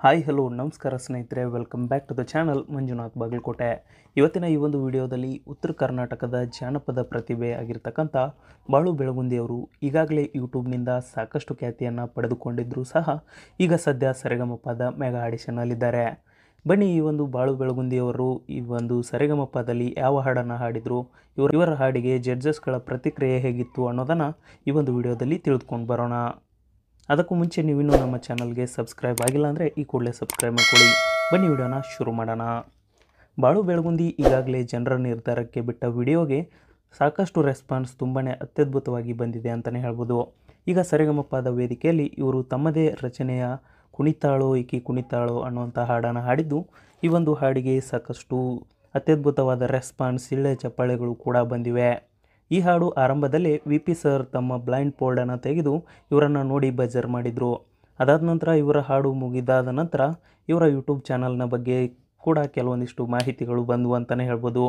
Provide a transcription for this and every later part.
Hi hello ನಮಸ್ಕಾರ ಸ್ನೇಹಿತರೆ, welcome back to the channel Manjunath Bagalkote. ಇವತ್ತಿನ ಈ ಒಂದು ವಿಡಿಯೋದಲ್ಲಿ ಉತ್ತರ ಕರ್ನಾಟಕದ ಜಾನಪದ ಪ್ರತಿಭೆ ಆಗಿರ್ತಕ್ಕಂಥ ಬಾಳು ಬೆಳಗುಂದಿಯವರು ಈಗಾಗಲೇ ಯೂಟ್ಯೂಬ್ನಿಂದ ಸಾಕಷ್ಟು ಖ್ಯಾತಿಯನ್ನು ಪಡೆದುಕೊಂಡಿದ್ದರೂ ಸಹ ಈಗ ಸದ್ಯ ಸರಿಗಮಪದ ಮೆಗಾ ಆಡಿಷನ್ನಲ್ಲಿದ್ದಾರೆ. ಬನ್ನಿ, ಈ ಒಂದು ಬಾಳು ಬೆಳಗುಂದಿಯವರು ಈ ಒಂದು ಸರಿಗಮಪದಲ್ಲಿ ಯಾವ ಹಾಡನ್ನು ಹಾಡಿದರು, ಇವರ ಹಾಡಿಗೆ ಜಡ್ಜಸ್ಗಳ ಪ್ರತಿಕ್ರಿಯೆ ಹೇಗಿತ್ತು ಅನ್ನೋದನ್ನು ಈ ಒಂದು ವಿಡಿಯೋದಲ್ಲಿ ತಿಳಿದುಕೊಂಡು ಬರೋಣ. ಅದಕ್ಕೂ ಮುಂಚೆ ನೀವಿನ್ನೂ ನಮ್ಮ ಚಾನಲ್ಗೆ ಸಬ್ಸ್ಕ್ರೈಬ್ ಆಗಿಲ್ಲ ಅಂದರೆ ಈ ಕೂಡಲೇ ಸಬ್ಸ್ಕ್ರೈಬ್ ಮಾಡ್ಕೊಳ್ಳಿ. ಬನ್ನಿ ವಿಡಿಯೋನ ಶುರು ಮಾಡೋಣ. ಬಾಳು ಬೆಳಗುಂದಿ ಈಗಾಗಲೇ ಜನರ ನಿರ್ಧಾರಕ್ಕೆ ಬಿಟ್ಟ ವಿಡಿಯೋಗೆ ಸಾಕಷ್ಟು ರೆಸ್ಪಾನ್ಸ್ ತುಂಬಾ ಅತ್ಯದ್ಭುತವಾಗಿ ಬಂದಿದೆ ಅಂತಲೇ ಹೇಳ್ಬೋದು. ಈಗ ಸರಿಗಮಪದ ವೇದಿಕೆಯಲ್ಲಿ ಇವರು ತಮ್ಮದೇ ರಚನೆಯ ಕುಣಿತಾಳೋ ಈಕಿ ಕುಣಿತಾಳೋ ಅನ್ನುವಂಥ ಹಾಡನ್ನು ಹಾಡಿದ್ದು, ಈ ಒಂದು ಹಾಡಿಗೆ ಸಾಕಷ್ಟು ಅತ್ಯದ್ಭುತವಾದ ರೆಸ್ಪಾನ್ಸ್, ಸಿಳ್ಳೆ ಚಪ್ಪಾಳೆಗಳು ಕೂಡ ಬಂದಿವೆ. ಈ ಹಾಡು ಆರಂಭದಲ್ಲೇ ವಿ.ಪಿ. ಸರ್ ತಮ್ಮ ಬ್ಲೈಂಡ್ ಫೋಲ್ಡನ್ನು ತೆಗೆದು ಇವರನ್ನು ನೋಡಿ ಬಜರ್ ಮಾಡಿದರು. ಅದಾದ ನಂತರ ಇವರ ಹಾಡು ಮುಗಿದಾದ ನಂತರ ಇವರ ಯೂಟ್ಯೂಬ್ ಚಾನಲ್ನ ಬಗ್ಗೆ ಕೂಡ ಕೆಲವೊಂದಿಷ್ಟು ಮಾಹಿತಿಗಳು ಬಂದವು ಅಂತಲೇ ಹೇಳ್ಬೋದು.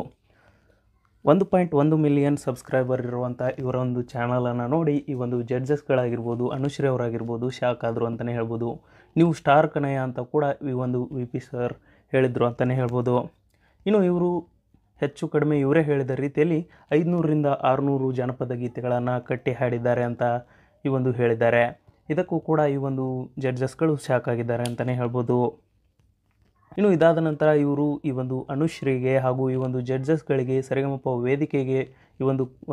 1.1 ಮಿಲಿಯನ್ ಸಬ್ಸ್ಕ್ರೈಬರ್ ಇರುವಂಥ ಇವರ ಒಂದು ಚಾನಲನ್ನು ನೋಡಿ ಈ ಒಂದು ಜಡ್ಜಸ್ಗಳಾಗಿರ್ಬೋದು, ಅನುಶ್ರೀ ಅವರಾಗಿರ್ಬೋದು ಶಾಕ್ ಆದರು ಅಂತಲೇ ಹೇಳ್ಬೋದು. ನೀವು ಸ್ಟಾರ್ ಕಣಯ್ಯ ಅಂತ ಕೂಡ ಈ ಒಂದು ವಿ.ಪಿ. ಸರ್ ಹೇಳಿದರು ಅಂತಲೇ ಹೇಳ್ಬೋದು. ಇನ್ನು ಇವರು ಹೆಚ್ಚು ಕಡಿಮೆ ಇವರೇ ಹೇಳಿದ ರೀತಿಯಲ್ಲಿ 500ರಿಂದ 600 ಜಾನಪದ ಗೀತೆಗಳನ್ನು ಕಟ್ಟಿ ಹಾಡಿದ್ದಾರೆ ಅಂತ ಈ ಒಂದು ಹೇಳಿದ್ದಾರೆ. ಇದಕ್ಕೂ ಕೂಡ ಈ ಒಂದು ಜಡ್ಜಸ್ಗಳು ಶಾಕ್ ಆಗಿದ್ದಾರೆ ಅಂತಲೇ ಹೇಳ್ಬೋದು. ಇನ್ನು ಇದಾದ ನಂತರ ಇವರು ಈ ಒಂದು ಅನುಶ್ರೀಗೆ ಹಾಗೂ ಈ ಒಂದು ಜಡ್ಜಸ್ಗಳಿಗೆ ಸರಿಗಮಪ ವೇದಿಕೆಗೆ ಈ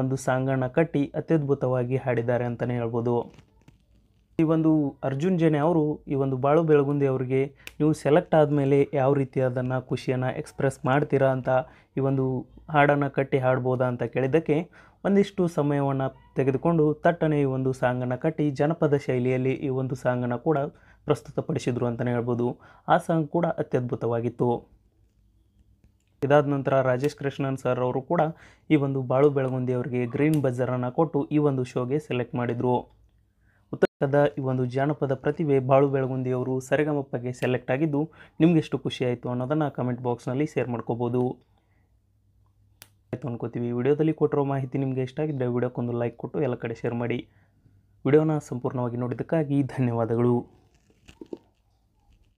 ಒಂದು ಸಾಂಗನ್ನು ಕಟ್ಟಿ ಅತ್ಯದ್ಭುತವಾಗಿ ಹಾಡಿದ್ದಾರೆ ಅಂತಲೇ ಹೇಳ್ಬೋದು. ಈ ಒಂದು ಅರ್ಜುನ್ ಜೇನೆ ಅವರು ಈ ಒಂದು ಬಾಳು ಬೆಳಗುಂದಿ ಅವರಿಗೆ ನೀವು ಸೆಲೆಕ್ಟ್ ಆದಮೇಲೆ ಯಾವ ರೀತಿ ಅದನ್ನು ಖುಷಿಯನ್ನು ಎಕ್ಸ್ಪ್ರೆಸ್ ಮಾಡ್ತೀರಾ ಅಂತ ಈ ಒಂದು ಹಾಡನ್ನು ಕಟ್ಟಿ ಹಾಡ್ಬೋದಾ ಅಂತ ಕೇಳಿದ್ದಕ್ಕೆ ಒಂದಿಷ್ಟು ಸಮಯವನ್ನು ತೆಗೆದುಕೊಂಡು ತಟ್ಟನೆ ಈ ಒಂದು ಸಾಂಗನ್ನು ಕಟ್ಟಿ ಜನಪದ ಶೈಲಿಯಲ್ಲಿ ಈ ಒಂದು ಸಾಂಗನ್ನು ಕೂಡ ಪ್ರಸ್ತುತಪಡಿಸಿದರು ಅಂತಲೇ ಹೇಳ್ಬೋದು. ಆ ಸಾಂಗ್ ಕೂಡ ಅತ್ಯದ್ಭುತವಾಗಿತ್ತು. ಇದಾದ ನಂತರ ರಾಜೇಶ್ ಕೃಷ್ಣನ್ ಸರ್ ಅವರು ಕೂಡ ಈ ಒಂದು ಬಾಳು ಬೆಳಗುಂದಿ ಅವರಿಗೆ ಗ್ರೀನ್ ಬಜರನ್ನು ಕೊಟ್ಟು ಈ ಒಂದು ಶೋಗೆ ಸೆಲೆಕ್ಟ್ ಮಾಡಿದರು. ಉತ್ತರದ ಈ ಒಂದು ಜಾನಪದ ಪ್ರತಿಭೆ ಬಾಳು ಬೆಳಗುಂದಿ ಅವರು ಸರಿಗಮಪ್ಪಗೆ ಸೆಲೆಕ್ಟ್ ಆಗಿದ್ದು ನಿಮ್ಗೆ ಎಷ್ಟು ಖುಷಿ ಆಯಿತು ಅನ್ನೋದನ್ನು ಕಮೆಂಟ್ ಬಾಕ್ಸ್ನಲ್ಲಿ ಶೇರ್ ಮಾಡ್ಕೋಬೋದು ಆಯಿತು ಅನ್ಕೋತೀವಿ. ವಿಡಿಯೋದಲ್ಲಿ ಕೊಟ್ಟಿರೋ ಮಾಹಿತಿ ನಿಮಗೆ ಇಷ್ಟ ಆಗಿದ್ದರೆ ವಿಡಿಯೋಕ್ಕೊಂದು ಲೈಕ್ ಕೊಟ್ಟು ಎಲ್ಲ ಕಡೆ ಶೇರ್ ಮಾಡಿ. ವಿಡಿಯೋನ ಸಂಪೂರ್ಣವಾಗಿ ನೋಡಿದ್ದಕ್ಕಾಗಿ ಧನ್ಯವಾದಗಳು.